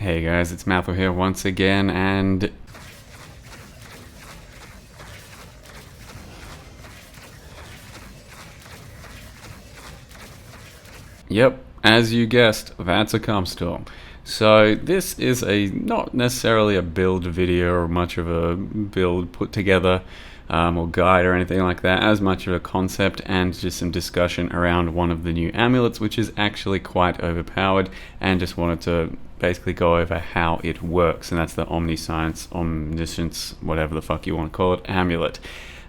Hey guys, it's Matthew here once again, and yep, as you guessed, that's a storm. So this is not necessarily a build video or much of a build put together or guide or anything like that, as much of a concept and just some discussion around one of the new amulets, which is actually quite overpowered, and just wanted to basically go over how it works, and that's the Omniscience, whatever the fuck you want to call it, amulet.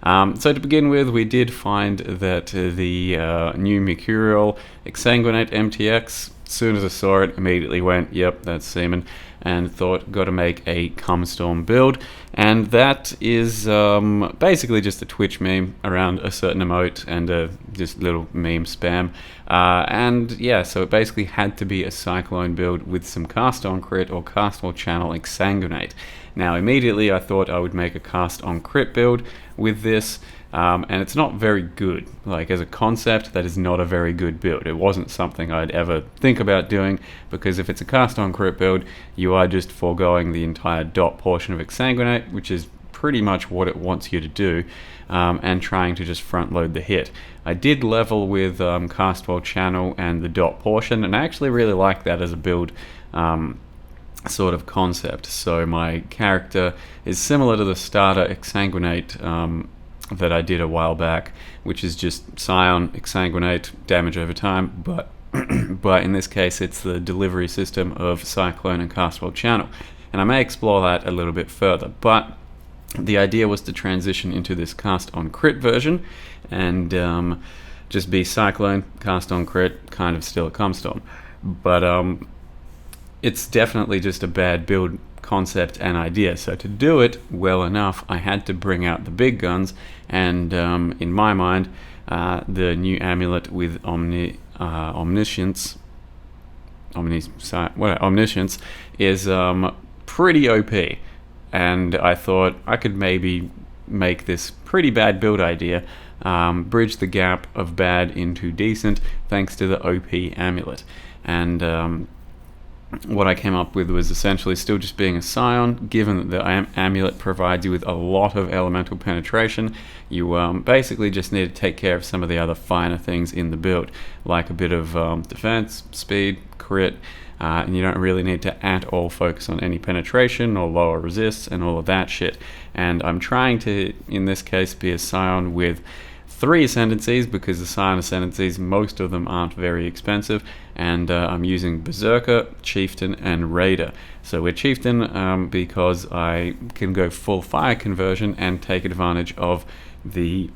So to begin with, we did find that the new Mercurial Exsanguinate MTX, as soon as I saw it, immediately went, yep, that's semen, and thought, got to make a Cumstorm build. And that is basically just a Twitch meme around a certain emote and just little meme spam. And yeah, so it basically had to be a Cyclone build with some cast on crit or cast on channel Exsanguinate. Now immediately I thought I would make a cast on crit build with this, and it's not very good. Like, as a concept, that is not a very good build. It wasn't something I'd ever think about doing, because if it's a cast on crit build, you are just foregoing the entire dot portion of Exsanguinate, which is pretty much what it wants you to do, and trying to just front load the hit. I did level with Castwell Channel and the dot portion, and I actually really like that as a build sort of concept. So my character is similar to the starter Exsanguinate that I did a while back, which is just Scion, Exsanguinate, damage over time, but but in this case it's the delivery system of Cyclone and Castwell Channel, and I may explore that a little bit further. But the idea was to transition into this cast on crit version and just be Cyclone, cast on crit, kind of still a Cumstorm. But it's definitely just a bad build concept and idea. So to do it well enough, I had to bring out the big guns, and in my mind, the new amulet with Omniscience is pretty OP, and I thought I could maybe make this pretty bad build idea bridge the gap of bad into decent thanks to the OP amulet. And what I came up with was essentially still just being a Scion. Given that the amulet provides you with a lot of elemental penetration, you basically just need to take care of some of the other finer things in the build, like a bit of defense, speed, crit, and you don't really need to at all focus on any penetration or lower resists and all of that shit. And I'm trying to, in this case, be a Scion with 3 ascendancies, because the Scion ascendancies, most of them aren't very expensive, and I'm using Berserker, Chieftain, and Raider. So we're Chieftain because I can go full fire conversion and take advantage of the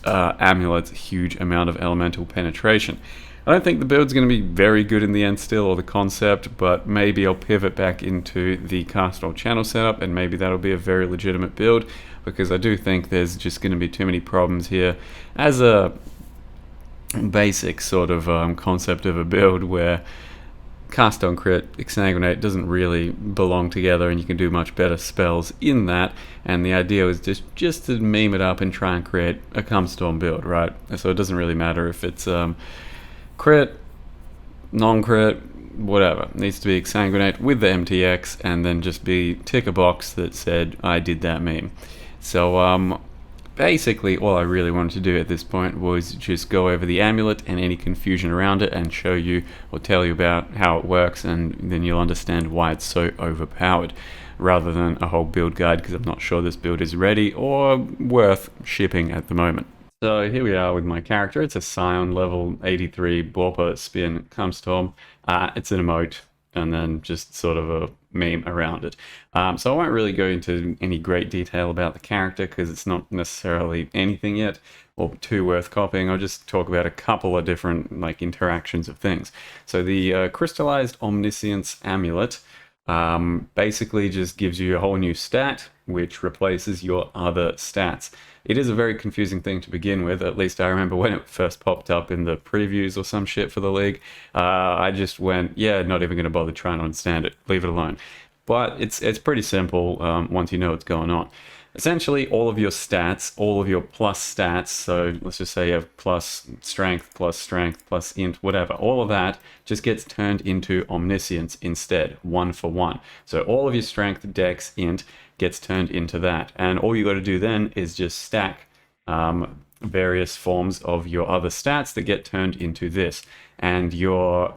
amulet's huge amount of elemental penetration. I don't think the build's going to be very good in the end still, or the concept, but maybe I'll pivot back into the Castwell Channel setup, and maybe that'll be a very legitimate build, because I do think there's just going to be too many problems here as a basic sort of concept of a build, where cast on crit, Exsanguinate doesn't really belong together, and you can do much better spells in that. And the idea was just to meme it up and try and create a Cumstorm build, right? So it doesn't really matter if it's crit, non-crit, whatever. It needs to be Exsanguinate with the MTX, and then just be tick a box that said I did that meme. So basically all I really wanted to do at this point was just go over the amulet and any confusion around it, and show you or tell you about how it works, and then you'll understand why it's so overpowered, rather than a whole build guide, because I'm not sure this build is ready or worth shipping at the moment. So here we are with my character. It's a Scion level 83 BorpaSpin Cumstorm. It's an emote, and then just sort of a meme around it. So I won't really go into any great detail about the character, because it's not necessarily anything yet or too worth copying. I'll just talk about a couple of different interactions of things. So the crystallized Omniscience amulet basically just gives you a whole new stat, which replaces your other stats. It is a very confusing thing to begin with. At least I remember when it first popped up in the previews or some shit for the league. I just went, yeah, not even going to bother trying to understand it. Leave it alone. But it's pretty simple once you know what's going on. essentially all of your stats, all of your plus stats, so let's just say you have plus strength, plus int, whatever, all of that just gets turned into Omniscience instead, one for one. So all of your strength, dex, int gets turned into that. And all you got to do then is just stack various forms of your other stats that get turned into this. And your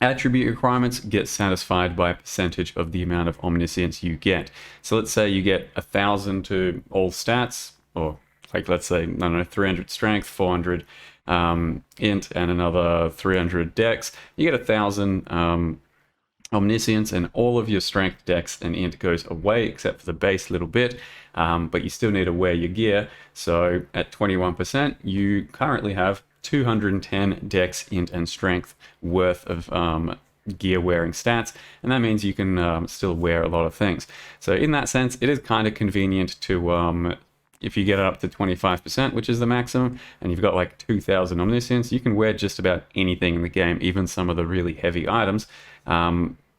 attribute requirements get satisfied by a percentage of the amount of Omniscience you get. So let's say you get 1,000 to all stats, or like let's say, I don't know, 300 strength, 400 int, and another 300 dex. You get 1,000 Omniscience, and all of your strength, dex, and int goes away except for the base little bit, but you still need to wear your gear. So at 21%, you currently have 210 dex, int, and strength worth of gear wearing stats, and that means you can still wear a lot of things. So in that sense, it is kind of convenient to if you get it up to 25%, which is the maximum, and you've got like 2,000 Omniscience, you can wear just about anything in the game, even some of the really heavy items.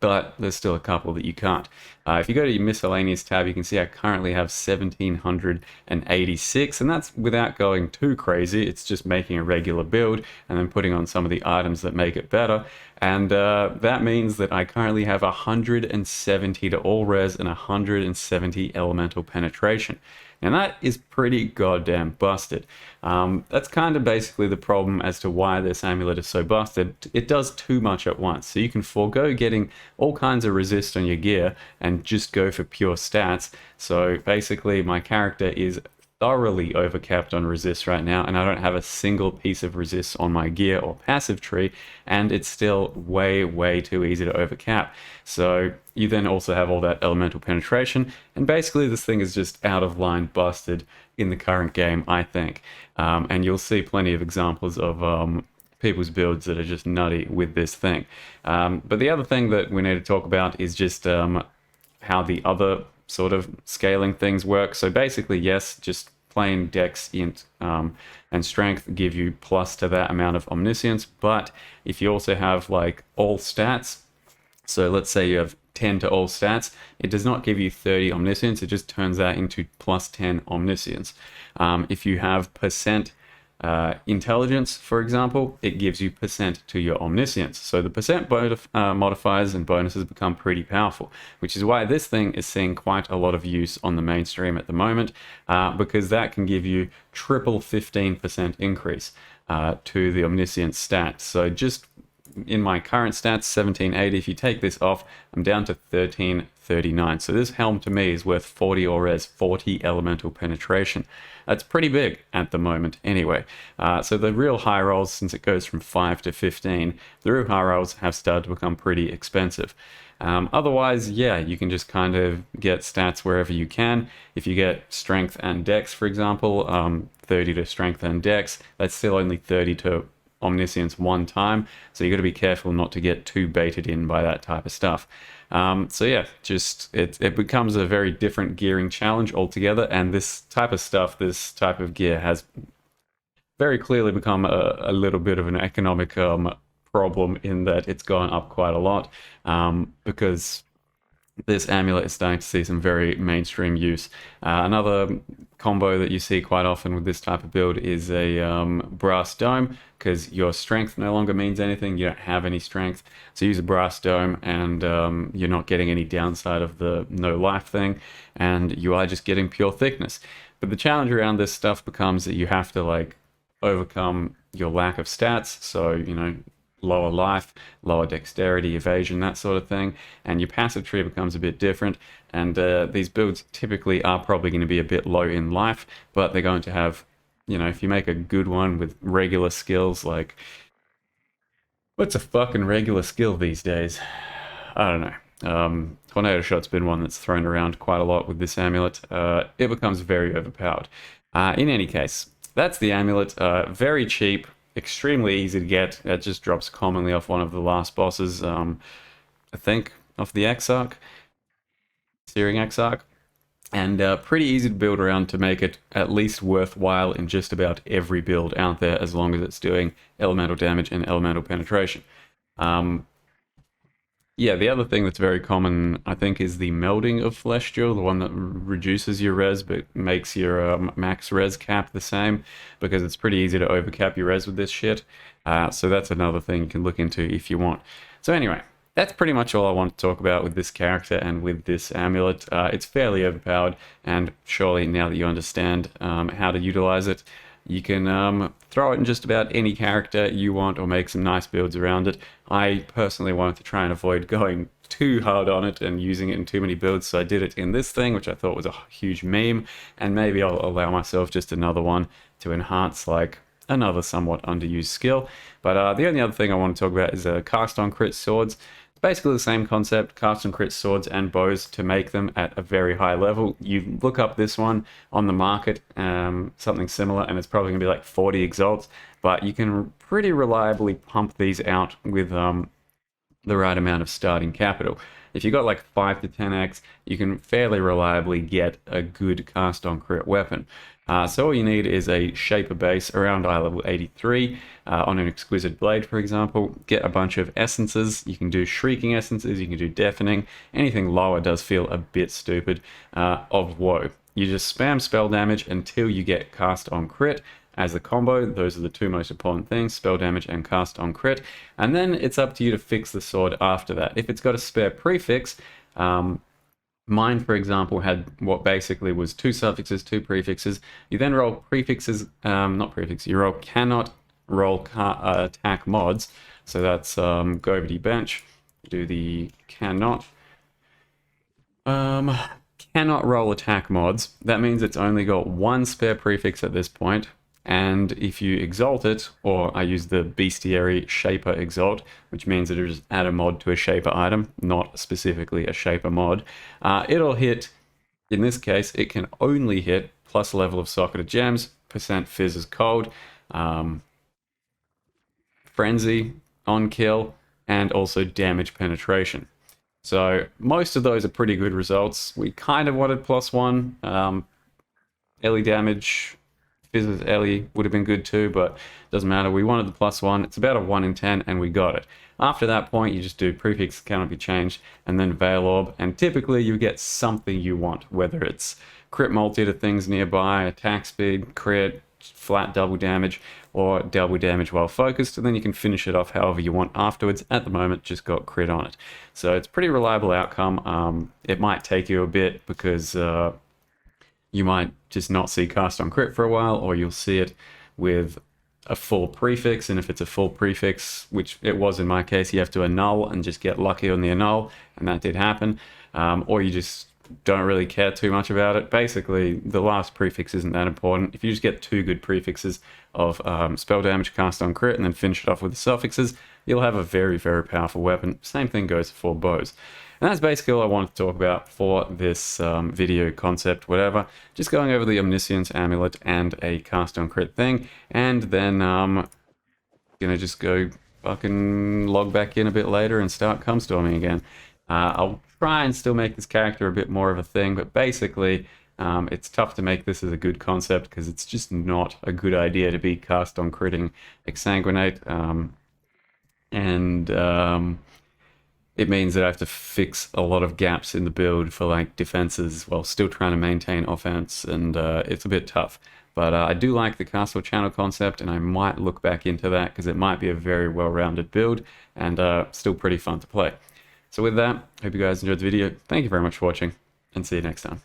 But there's still a couple that you can't. If you go to your miscellaneous tab, you can see I currently have 1,786, and that's without going too crazy. It's just making a regular build and then putting on some of the items that make it better. And that means that I currently have 170 to all res and 170 elemental penetration. And that is pretty goddamn busted. That's kind of basically the problem as to why this amulet is so busted. It does too much at once. So you can forego getting all kinds of resist on your gear and just go for pure stats. So basically my character is thoroughly overcapped on resist right now, and I don't have a single piece of resist on my gear or passive tree, and it's still way too easy to overcap. So you then also have all that elemental penetration, and basically this thing is just out of line busted in the current game, I think. And you'll see plenty of examples of people's builds that are just nutty with this thing. But the other thing that we need to talk about is just how the other sort of scaling things work. So basically, yes, just plain dex, int, and strength give you plus to that amount of Omniscience. But if you also have like all stats, so let's say you have 10 to all stats, it does not give you 30 Omniscience, it just turns that into plus 10 Omniscience. If you have percent intelligence, for example, it gives you percent to your Omniscience. So the percent modifiers and bonuses become pretty powerful, which is why this thing is seeing quite a lot of use on the mainstream at the moment, because that can give you triple 15% increase to the Omniscience stats. So just in my current stats, 1780, if you take this off, I'm down to 1339. So this helm to me is worth 40 or res, 40 elemental penetration. That's pretty big at the moment anyway. So the real high rolls, since it goes from 5 to 15, the real high rolls have started to become pretty expensive. Otherwise, yeah, you can just kind of get stats wherever you can. If you get strength and dex, for example, 30 to strength and dex, that's still only 30 to Omniscience one time, so you got to be careful not to get too baited in by that type of stuff. So yeah, just it becomes a very different gearing challenge altogether, and this type of stuff, this type of gear has very clearly become a little bit of an economic problem in that it's gone up quite a lot, because this amulet is starting to see some very mainstream use. Another combo that you see quite often with this type of build is a brass dome, because your strength no longer means anything. You don't have any strength, so use a brass dome, and you're not getting any downside of the no life thing, and you are just getting pure thickness. But the challenge around this stuff becomes that you have to like overcome your lack of stats, so you know, lower life, lower dexterity, evasion, that sort of thing, and your passive tree becomes a bit different. And these builds typically are probably going to be a bit low in life, but they're going to have, you know, if you make a good one with regular skills, like, what's a fucking regular skill these days? I don't know. Tornado Shot's been one that's thrown around quite a lot with this amulet. It becomes very overpowered. In any case, that's the amulet. Very cheap, extremely easy to get. It just drops commonly off one of the last bosses, I think, off the Exarch, Searing Exarch, and pretty easy to build around to make it at least worthwhile in just about every build out there, as long as it's doing elemental damage and elemental penetration. Yeah, the other thing that's very common, I think, is the melding of Flesh Jewel, the one that reduces your res but makes your max res cap the same, because it's pretty easy to overcap your res with this shit. So that's another thing you can look into if you want. So anyway, that's pretty much all I want to talk about with this character and with this amulet. It's fairly overpowered, and surely now that you understand how to utilize it, you can throw it in just about any character you want or make some nice builds around it. I personally wanted to try and avoid going too hard on it and using it in too many builds, so I did it in this thing, which I thought was a huge meme, and maybe I'll allow myself just another one to enhance like another somewhat underused skill. But the only other thing I want to talk about is cast on crit swords. Basically the same concept, cast and crit swords and bows to make them at a very high level. You look up this one on the market, something similar, and it's probably going to be like 40 exalts, but you can pretty reliably pump these out with the right amount of starting capital. If you got like 5 to 10x, you can fairly reliably get a good cast on crit weapon. So all you need is a shaper base around eye level 83 on an exquisite blade, for example. Get a bunch of essences. You can do shrieking essences, you can do deafening. Anything lower does feel a bit stupid. Of woe. You just spam spell damage until you get cast on crit. As a combo, those are the two most important things, spell damage and cast on crit. And then it's up to you to fix the sword after that. If it's got a spare prefix, mine, for example, had what basically was 2 suffixes, 2 prefixes. You then roll prefixes, not prefixes, you roll cannot roll attack mods. So that's go over to your bench, do the cannot roll attack mods. That means it's only got 1 spare prefix at this point. And if you exalt it, or I use the bestiary shaper exalt, which means that it just add a mod to a shaper item, not specifically a shaper mod, it'll hit, in this case, it can only hit plus level of socketed gems, percent fizz is cold, frenzy on kill, and also damage penetration. So most of those are pretty good results. We kind of wanted +1. Ellie damage, Fizz's Ellie would have been good too, but doesn't matter. We wanted the +1. It's about a 1 in 10, and we got it. After that point, you just do prefix cannot be changed, and then Veil Orb, and typically you get something you want, whether it's crit multi to things nearby, attack speed, crit, flat double damage, or double damage while focused, and then you can finish it off however you want afterwards. At the moment, just got crit on it. So it's a pretty reliable outcome. It might take you a bit because you might just not see cast on crit for a while, or you'll see it with a full prefix, and if it's a full prefix, which it was in my case, you have to annul and just get lucky on the annul, and that did happen. Or you just don't really care too much about it. Basically, the last prefix isn't that important. If you just get 2 good prefixes of spell damage, cast on crit, and then finish it off with the suffixes, you'll have a very, very powerful weapon. Same thing goes for bows. And that's basically all I wanted to talk about for this video concept, whatever. Just going over the Omniscience amulet and a cast on crit thing, and then gonna just go fucking log back in a bit later and start cumstorming again. I'll try and still make this character a bit more of a thing, but basically it's tough to make this as a good concept because it's just not a good idea to be cast on critting Exsanguinate. It means that I have to fix a lot of gaps in the build for like defenses while still trying to maintain offense, and it's a bit tough. But I do like the castle channel concept, and I might look back into that because it might be a very well-rounded build and still pretty fun to play. So with that, hope you guys enjoyed the video. Thank you very much for watching, and see you next time.